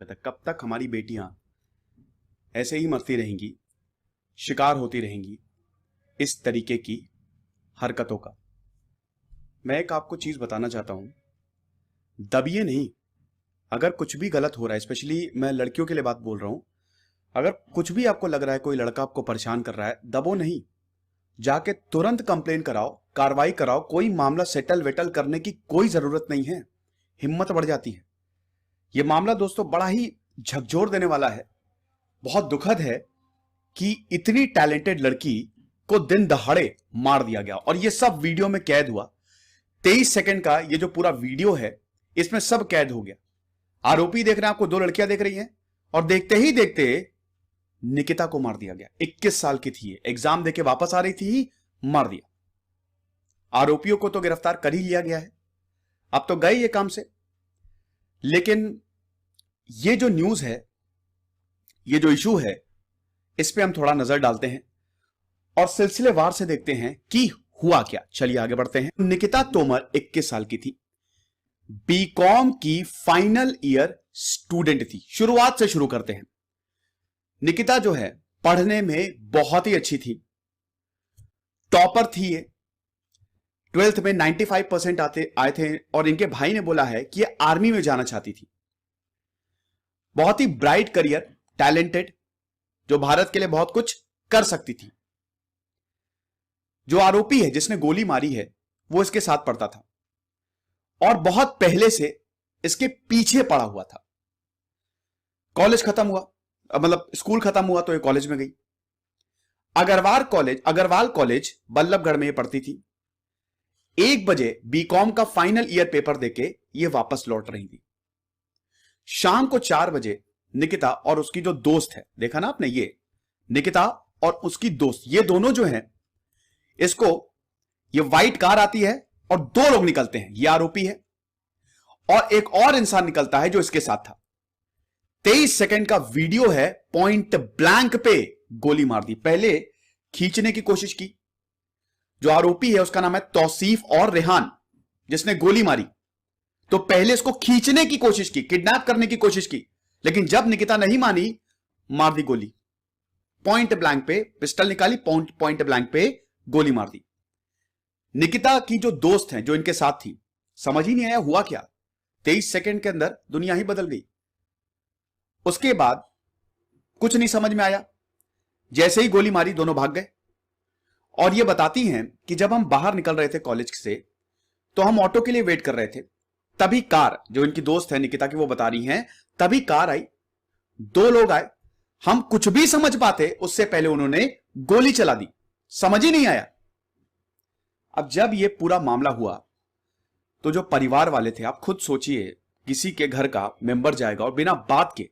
कब तक हमारी बेटियां ऐसे ही मरती रहेंगी, शिकार होती रहेंगी इस तरीके की हरकतों का। मैं एक आपको चीज बताना चाहता हूं, दबिए नहीं। अगर कुछ भी गलत हो रहा है, स्पेशली मैं लड़कियों के लिए बात बोल रहा हूं, अगर कुछ भी आपको लग रहा है कोई लड़का आपको परेशान कर रहा है, दबो नहीं, जाके तुरंत कंप्लेन कराओ, कार्रवाई कराओ। कोई मामला सेटल वेटल करने की कोई जरूरत नहीं है, हिम्मत बढ़ जाती है। यह मामला दोस्तों बड़ा ही झकझोर देने वाला है। बहुत दुखद है कि इतनी टैलेंटेड लड़की को दिन दहाड़े मार दिया गया और यह सब वीडियो में कैद हुआ। 23 सेकंड का ये जो पूरा वीडियो है, इसमें सब कैद हो गया। आरोपी देख रहे हैं, आपको दो लड़कियां देख रही हैं, और देखते ही देखते निकिता को मार दिया गया। 21 साल की थी, एग्जाम देके वापस आ रही थी, मार दिया। आरोपियों को तो गिरफ्तार कर ही लिया गया है, अब तो गए ये काम से। लेकिन ये जो न्यूज है, ये जो इशू है, इस पे हम थोड़ा नजर डालते हैं और सिलसिलेवार से देखते हैं कि हुआ क्या। चलिए आगे बढ़ते हैं। निकिता तोमर 21 साल की थी, बीकॉम की फाइनल ईयर स्टूडेंट थी। शुरुआत से शुरू करते हैं। निकिता जो है पढ़ने में बहुत ही अच्छी थी, टॉपर थी ये। 12th में 95% आए थे और इनके भाई ने बोला है कि ये आर्मी में जाना चाहती थी। बहुत ही ब्राइट करियर, टैलेंटेड, जो भारत के लिए बहुत कुछ कर सकती थी। जो आरोपी है जिसने गोली मारी है, वो इसके साथ पढ़ता था और बहुत पहले से इसके पीछे पड़ा हुआ था। कॉलेज खत्म हुआ, मतलब स्कूल खत्म हुआ तो ये कॉलेज में गई। अग्रवाल कॉलेज बल्लभगढ़ में ये पढ़ती थी। 1 बजे बीकॉम का फाइनल ईयर पेपर देके ये वापस लौट रही थी। शाम को 4 बजे निकिता और उसकी जो दोस्त है, देखा ना आपने, ये निकिता और उसकी दोस्त, ये दोनों जो हैं, इसको ये व्हाइट कार आती है और 2 लोग निकलते हैं। ये आरोपी है और एक और इंसान निकलता है जो इसके साथ था। 23 सेकंड का वीडियो है, पॉइंट ब्लैंक पे गोली मार दी। पहले खींचने की कोशिश की। जो आरोपी है उसका नाम है तौसीफ और रेहान, जिसने गोली मारी, तो पहले इसको खींचने की कोशिश की, किडनैप करने की कोशिश की, लेकिन जब निकिता नहीं मानी, मार दी गोली। पॉइंट ब्लैंक पे पिस्टल निकाली, पॉइंट ब्लैंक पे गोली मार दी। निकिता की जो दोस्त है, जो इनके साथ थी, समझ ही नहीं आया हुआ क्या। 23 सेकंड के अंदर दुनिया ही बदल गई। उसके बाद कुछ नहीं समझ में आया, जैसे ही गोली मारी दोनों भाग गए। और ये बताती हैं कि जब हम बाहर निकल रहे थे कॉलेज से, तो हम ऑटो के लिए वेट कर रहे थे, तभी कार, जो इनकी दोस्त है निकिता की, वो बता रही हैं, तभी कार आई, 2 लोग आए, हम कुछ भी समझ पाते उससे पहले उन्होंने गोली चला दी। समझ ही नहीं आया। अब जब ये पूरा मामला हुआ तो जो परिवार वाले थे, आप खुद सोचिए, किसी के घर का मेंबर जाएगा और बिना बात के,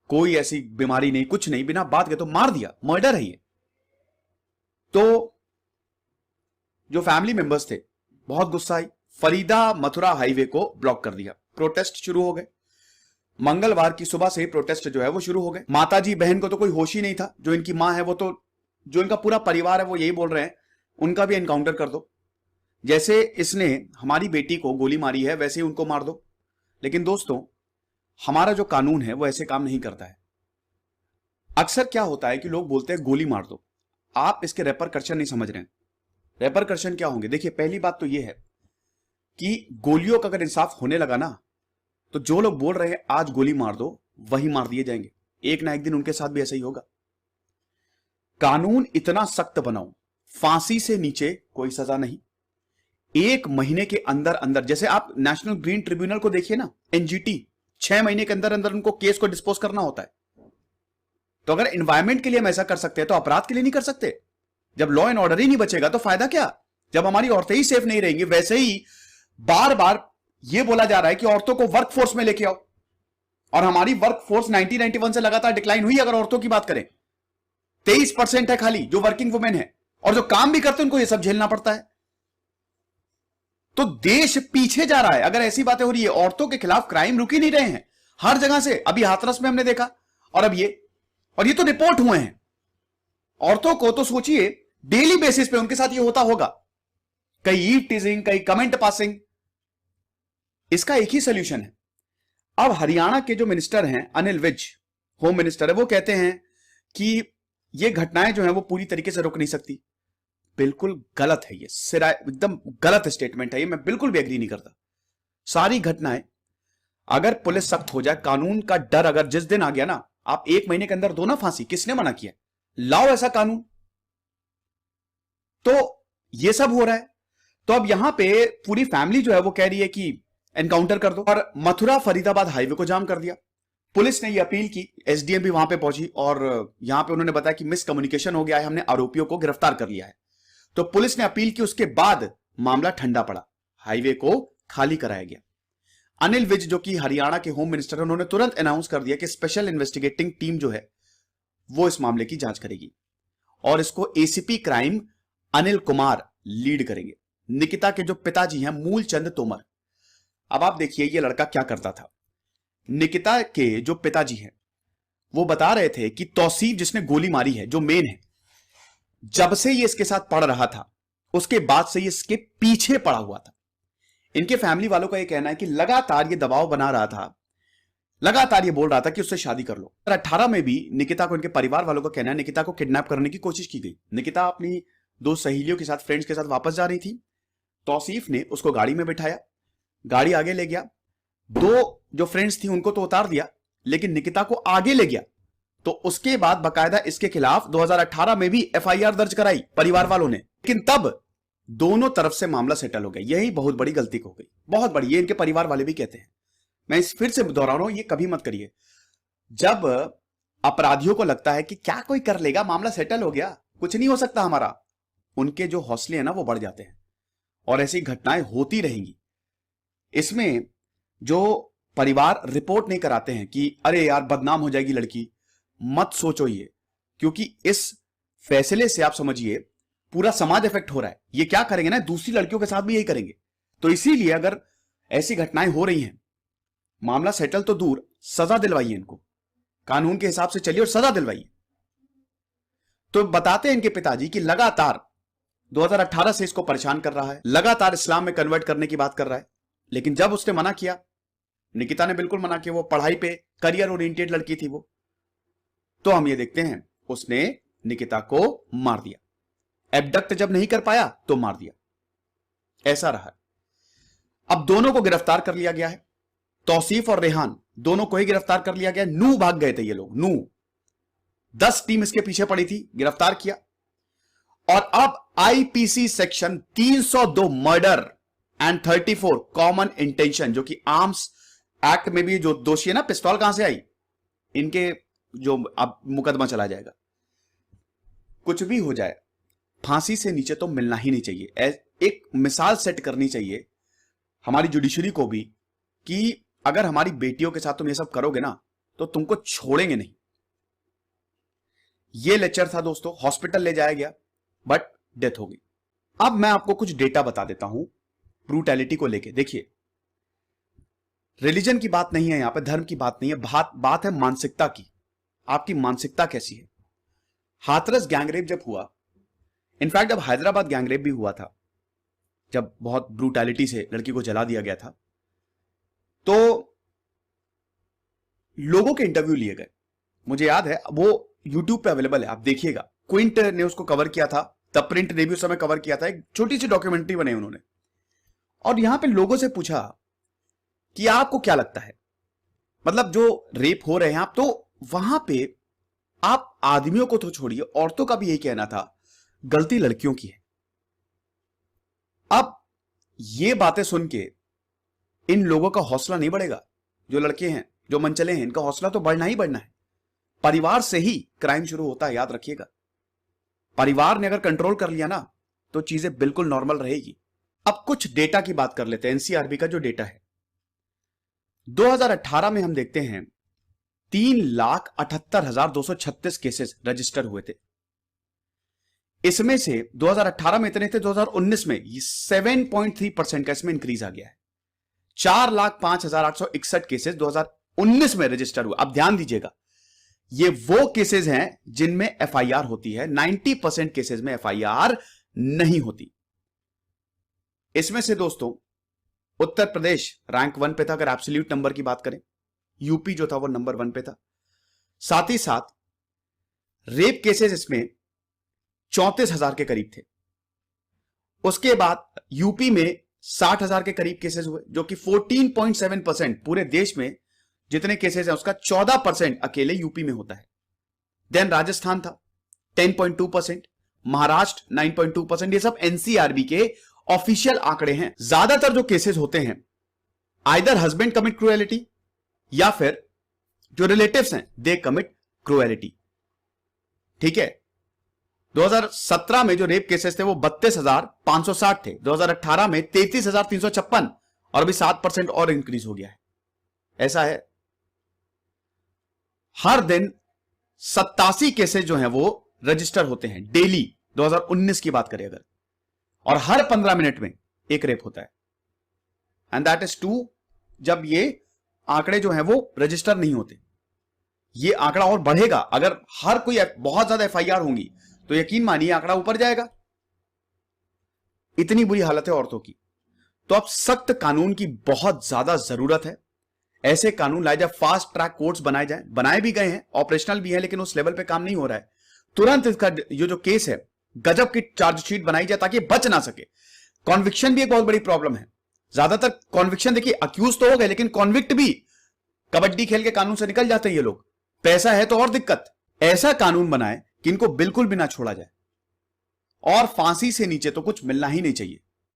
कोई ऐसी बीमारी नहीं, कुछ नहीं, बिना बात के तो मार दिया, मर्डर है ये। तो जो फैमिली मेंबर्स थे, बहुत गुस्सा आई, फरीदा मथुरा हाईवे को ब्लॉक कर दिया। प्रोटेस्ट शुरू हो गए। मंगलवार की सुबह से प्रोटेस्ट जो है वो शुरू हो गए। माताजी बहन को तो कोई होश ही नहीं था। जो इनकी मां है, वो तो, जो इनका पूरा परिवार है, वो यही बोल रहे हैं, उनका भी एनकाउंटर कर दो। जैसे इसने हमारी बेटी को गोली मारी है, वैसे ही उनको मार दो। लेकिन दोस्तों, हमारा जो कानून है वो ऐसे काम नहीं करता है। अक्सर क्या होता है कि लोग बोलते हैं गोली मार दो। आप इसके रेपरकशन नहीं समझ रहे हैं। रेपरकशन क्या होंगे? देखिए, पहली बात तो यह है कि गोलियों का अगर इंसाफ होने लगा ना, तो जो लोग बोल रहे हैं आज गोली मार दो, वही मार दिए जाएंगे। एक ना एक दिन उनके साथ भी ऐसा ही होगा। कानून इतना सख्त बनाओ, फांसी से नीचे कोई सजा नहीं। 1 महीने के अंदर अंदर, जैसे आप नेशनल ग्रीन ट्रिब्यूनल को देखिए ना, एनजीटी, 6 महीने के अंदर अंदर उनको केस को डिस्पोज करना होता है। तो अगर एनवायरमेंट के लिए हम ऐसा कर सकते हैं, तो अपराध के लिए नहीं कर सकते? जब लॉ एंड ऑर्डर ही नहीं बचेगा तो फायदा क्या? जब हमारी औरतें ही सेफ नहीं रहेंगी। वैसे ही बार बार यह बोला जा रहा है कि औरतों को वर्कफोर्स में लेके आओ, और हमारी वर्कफोर्स 1991 से लगातार डिक्लाइन हुई। अगर औरतों की बात करें, 23% है खाली जो वर्किंग वुमेन है, और जो काम भी करते हैं उनको यह सब झेलना पड़ता है। तो देश पीछे जा रहा है अगर ऐसी बातें हो रही है। औरतों के खिलाफ क्राइम रुक ही नहीं रहे हैं हर जगह से। अभी हाथरस में हमने देखा, और अब ये, और ये तो रिपोर्ट हुए हैं। औरतों को तो सोचिए, डेली बेसिस पे उनके साथ ये होता होगा, कहीं ईव टीजिंग, कहीं कमेंट पासिंग। इसका एक ही सोल्यूशन है, अब हरियाणा के जो मिनिस्टर हैं अनिल विज, होम मिनिस्टर है, वो कहते हैं कि ये घटनाएं जो हैं वो पूरी तरीके से रुक नहीं सकती। बिल्कुल गलत है, ये सिरा एकदम गलत स्टेटमेंट है, ये मैं बिल्कुल भी एग्री नहीं करता। सारी घटनाएं, अगर पुलिस सख्त हो जाए, कानून का डर अगर जिस दिन आ गया ना, आप 1 महीने के अंदर दो ना फांसी, किसने मना किया? लाओ ऐसा कानून। तो ये सब हो रहा है। तो अब यहां पे पूरी फैमिली जो है वो कह रही है कि एनकाउंटर कर दो, और मथुरा फरीदाबाद हाईवे को जाम कर दिया। पुलिस ने ये अपील की, एसडीएम भी वहां पे पहुंची और यहां पे उन्होंने बताया कि मिसकम्युनिकेशन हो गया है, हमने आरोपियों को गिरफ्तार कर लिया है। तो पुलिस ने अपील की, उसके बाद मामला ठंडा पड़ा, हाईवे को खाली कराया गया। अनिल विज जो कि हरियाणा के होम मिनिस्टर हैं, उन्होंने तुरंत अनाउंस कर दिया कि स्पेशल इन्वेस्टिगेटिंग टीम जो है वो इस मामले की जांच करेगी और इसको ACP crime Anil Kumar lead करेंगे। निकिता के जो पिताजी हैं मूलचंद तोमर, अब आप देखिए ये लड़का क्या करता था। निकिता के जो पिताजी हैं वो बता रहे थे कि तौसीफ जिसने गोली मारी है, जो मेन है, जब से ये इसके साथ पढ़ रहा था उसके बाद से ये इसके पीछे पड़ा हुआ था। इनके फैमिली वालों का ये कहना है कि लगातार ये दबाव बना रहा था, लगातार ये बोल रहा था कि उससे शादी कर लो। 2018 में भी निकिता को, इनके परिवार वालों का कहना है, निकिता को किडनैप करने की कोशिश की गई। निकिता अपनी 2 सहेलियों के साथ, फ्रेंड्स के साथ वापस जा रही थी। तौसीफ ने उसको गाड़ी में बिठाया, गाड़ी आगे ले गया, 2 जो फ्रेंड्स थी उनको तो उतार दिया, लेकिन निकिता को आगे ले गया। तो उसके बाद बकायदा इसके खिलाफ 2018 में भी एफआईआर दर्ज कराई परिवार वालों ने, लेकिन तब दोनों तरफ से मामला सेटल हो गया। यही बहुत बड़ी गलती हो गई, बहुत बड़ी। ये इनके परिवार वाले भी कहते हैं। मैं इस फिर से दोहरा रहा हूं, ये कभी मत करिए। जब अपराधियों को लगता है कि क्या कोई कर लेगा, मामला सेटल हो गया, कुछ नहीं हो सकता हमारा, उनके जो हौसले हैं ना वो बढ़ जाते हैं और ऐसी घटनाएं होती रहेंगी। इसमें जो परिवार रिपोर्ट नहीं कराते हैं कि अरे यार बदनाम हो जाएगी लड़की, मत सोचो ये, क्योंकि इस फैसले से आप समझिए पूरा समाज इफेक्ट हो रहा है। ये क्या करेंगे ना, दूसरी लड़कियों के साथ भी यही करेंगे। तो इसीलिए अगर ऐसी घटनाएं हो रही हैं, मामला सेटल तो दूर, सजा दिलवाइए इनको, कानून के हिसाब से चलिए और सजा दिलवाइए। तो बताते हैं इनके पिताजी कि लगातार 2018 से इसको परेशान कर रहा है, लगातार इस्लाम में कन्वर्ट करने की बात कर रहा है, लेकिन जब उसने मना किया, निकिता ने बिल्कुल मना किया, वो पढ़ाई पे करियर ओरिएंटेड लड़की थी वो, तो हम ये देखते हैं उसने निकिता को मार दिया। एबडक्ट जब नहीं कर पाया तो मार दिया, ऐसा रहा। अब दोनों को गिरफ्तार कर लिया गया है, तौसीफ और रेहान दोनों को ही गिरफ्तार कर लिया गया। नू भाग गए थे ये लोग, नू 10 टीम इसके पीछे पड़ी थी, गिरफ्तार किया। और अब IPC section 302 murder and 34 common intention, जो कि आर्म्स एक्ट में भी जो दोषी है ना, पिस्तौल कहां से आई, इनके जो अब मुकदमा चला जाएगा। कुछ भी हो जाए, फांसी से नीचे तो मिलना ही नहीं चाहिए। एक मिसाल सेट करनी चाहिए हमारी जुडिशरी को भी कि अगर हमारी बेटियों के साथ तुम ये सब करोगे ना तो तुमको छोड़ेंगे नहीं। ये लेक्चर था दोस्तों, हॉस्पिटल ले जाया गया बट डेथ हो गई। अब मैं आपको कुछ डेटा बता देता हूं ब्रूटैलिटी को लेके। देखिए, रिलीजन की बात नहीं है यहां पे, धर्म की बात नहीं है, बात है मानसिकता की। आपकी मानसिकता कैसी है? हाथरस गैंगरेप जब हुआ, इनफैक्ट अब हैदराबाद गैंगरेप भी हुआ था, जब बहुत ब्रूटैलिटी से लड़की को जला दिया गया था, तो लोगों के इंटरव्यू लिए गए। मुझे याद है, वो यूट्यूब पे अवेलेबल है, आप देखिएगा। क्विंट ने उसको कवर किया था, द प्रिंट ने भी उस समय कवर किया था, एक छोटी सी डॉक्यूमेंट्री बनाई उन्होंने। और यहां पे लोगों से पूछा कि आपको क्या लगता है, मतलब जो रेप हो रहे हैं आप, तो वहां पे आप आदमियों को तो छोड़िए, औरतों का भी यही कहना था गलती लड़कियों की है। अब ये बातें सुन के इन लोगों का हौसला नहीं बढ़ेगा। जो लड़के हैं, जो मनचले हैं, इनका हौसला तो बढ़ना ही बढ़ना है। परिवार से ही क्राइम शुरू होता है, याद रखिएगा। परिवार ने अगर कंट्रोल कर लिया ना तो चीजें बिल्कुल नॉर्मल रहेगी। अब कुछ डेटा की बात कर लेते हैं, एनसीआरबी का जो डेटा है। 2018 में हम देखते हैं 3,78,236 केसेस रजिस्टर हुए थे। इसमें से 2018 में इतने थे, 2019 में 7.3% का इसमें इंक्रीज आ गया है। 4,05,861 केसेस 2019 में रजिस्टर हुए। अब ध्यान दीजिएगा, ये वो केसेस हैं जिनमें एफआईआर होती है, 90% केसेस में एफआईआर नहीं होती। इसमें से दोस्तों उत्तर प्रदेश रैंक 1 पे था अगर एब्सोल्यूट नंबर की बात करें, यूपी जो था वो नंबर 1 पे था। साथ ही साथ रेप केसेस इसमें 34,000 के करीब थे। उसके बाद यूपी में 60,000 के करीब केसेस हुए, जो कि 14.7% पूरे देश में जितने केसेस हैं उसका 14% अकेले यूपी में होता है। देन राजस्थान था 10.2%, महाराष्ट्र 9.2%। ये सब एनसीआरबी के ऑफिशियल आंकड़े हैं। ज्यादातर जो केसेस होते हैं आइदर हस्बैंड कमिट क्रूएलिटी या फिर जो रिलेटिव्स हैं दे कमिट क्रूएलिटी। ठीक है, 2017 में जो रेप केसेस थे वो 32,560 थे, 2018 में 33,356 और अभी 7% और इंक्रीज हो गया है। ऐसा है, हर दिन 87 केसेस जो हैं वो रजिस्टर होते हैं डेली, 2019 की बात करें अगर, और हर 15 मिनट में एक रेप होता है। एंड दैट इज टू जब ये आंकड़े जो हैं वो रजिस्टर नहीं होते। ये आंकड़ा और बढ़ेगा, अगर हर कोई बहुत ज्यादा एफआईआर होंगी तो यकीन मानिए आंकड़ा ऊपर जाएगा। इतनी बुरी हालत है औरतों की। तो अब सख्त कानून की बहुत ज्यादा जरूरत है। ऐसे कानून लाए जाए, फास्ट ट्रैक कोर्ट्स बनाए जाए, बनाए भी गए हैं, ऑपरेशनल भी है, लेकिन उस लेवल पे काम नहीं हो रहा है। तुरंत इसका ये जो केस है गजब की चार्जशीट बनाई जाए ताकि बच ना सके। कॉन्विक्शन भी एक बहुत बड़ी प्रॉब्लम है। ज्यादातर कॉन्विक्शन देखिए, अक्यूज तो हो गए लेकिन कॉन्विक्ट भी कबड्डी खेल के कानून से निकल जाते हैं ये लोग। पैसा है तो और दिक्कत। ऐसा कानून बनाए कि इनको बिल्कुल भी ना छोड़ा जाए और फांसी से नीचे तो कुछ मिलना ही नहीं चाहिए।